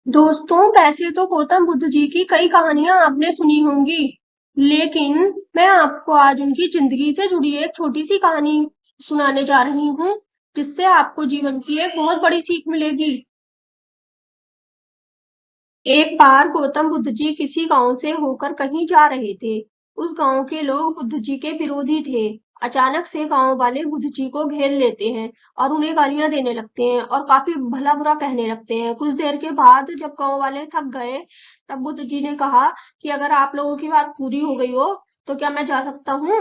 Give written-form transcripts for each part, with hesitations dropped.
दोस्तों, वैसे तो गौतम बुद्ध जी की कई कहानियां आपने सुनी होंगी, लेकिन मैं आपको आज उनकी जिंदगी से जुड़ी एक छोटी सी कहानी सुनाने जा रही हूँ, जिससे आपको जीवन की एक बहुत बड़ी सीख मिलेगी। एक बार गौतम बुद्ध जी किसी गांव से होकर कहीं जा रहे थे। उस गांव के लोग बुद्ध जी के विरोधी थे। अचानक से गांव वाले बुद्ध जी को घेर लेते हैं और उन्हें गालियां देने लगते हैं और काफी भला बुरा कहने लगते हैं। कुछ देर के बाद जब गांव वाले थक गए, तब बुद्ध जी ने कहा कि अगर आप लोगों की बात पूरी हो गई हो, तो क्या मैं जा सकता हूँ?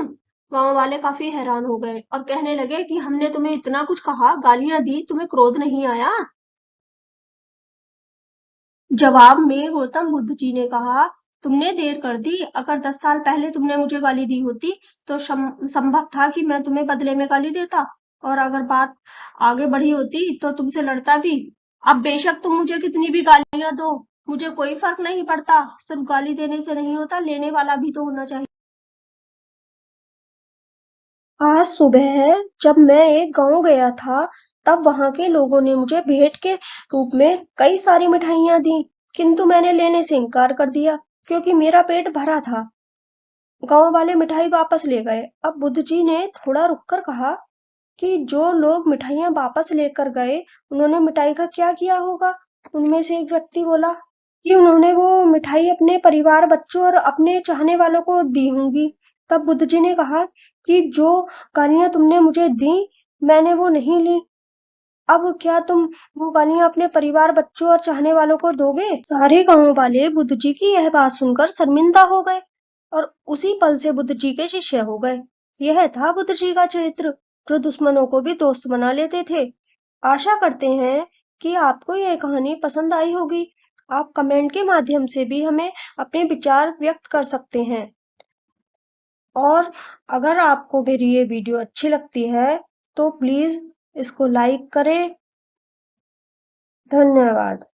गांव वाले काफी हैरान हो गए और कहने लगे कि हमने तुम्हें इतना कुछ कहा, गालियां दी, तुम्हें क्रोध नहीं आया? जवाब में गौतम बुद्ध जी ने कहा, तुमने देर कर दी। अगर 10 साल पहले तुमने मुझे गाली दी होती, तो संभव था कि मैं तुम्हें बदले में गाली देता, और अगर बात आगे बढ़ी होती तो तुमसे लड़ता भी। अब बेशक तुम मुझे कितनी भी गालियां दो, मुझे कोई फर्क नहीं पड़ता। सिर्फ गाली देने से नहीं होता, लेने वाला भी तो होना चाहिए। आज सुबह जब मैं एक गांव गया था, तब वहां के लोगों ने मुझे भेंट के रूप में कई सारी मिठाइयां दी, किंतु मैंने लेने से इनकार कर दिया क्योंकि मेरा पेट भरा था। गांव वाले मिठाई वापस ले गए। अब बुद्ध जी ने थोड़ा रुककर कहा कि जो लोग मिठाइयां वापस लेकर गए, उन्होंने मिठाई का क्या किया होगा? उनमें से एक व्यक्ति बोला कि उन्होंने वो मिठाई अपने परिवार, बच्चों और अपने चाहने वालों को दी होंगी। तब बुद्ध जी ने कहा कि जो गालियां तुमने मुझे दी, मैंने वो नहीं ली। अब क्या तुम वो गालियां अपने परिवार, बच्चों और चाहने वालों को दोगे? सारे गांव वाले बुद्ध जी की यह बात सुनकर शर्मिंदा हो गए और उसी पल से बुद्ध जी के शिष्य हो गए। यह था बुद्ध जी का चरित्र, जो दुश्मनों को भी दोस्त बना लेते थे। आशा करते हैं कि आपको यह कहानी पसंद आई होगी। आप कमेंट के माध्यम से भी हमें अपने विचार व्यक्त कर सकते हैं। और अगर आपको मेरी ये वीडियो अच्छी लगती है, तो प्लीज इसको लाइक करें। धन्यवाद।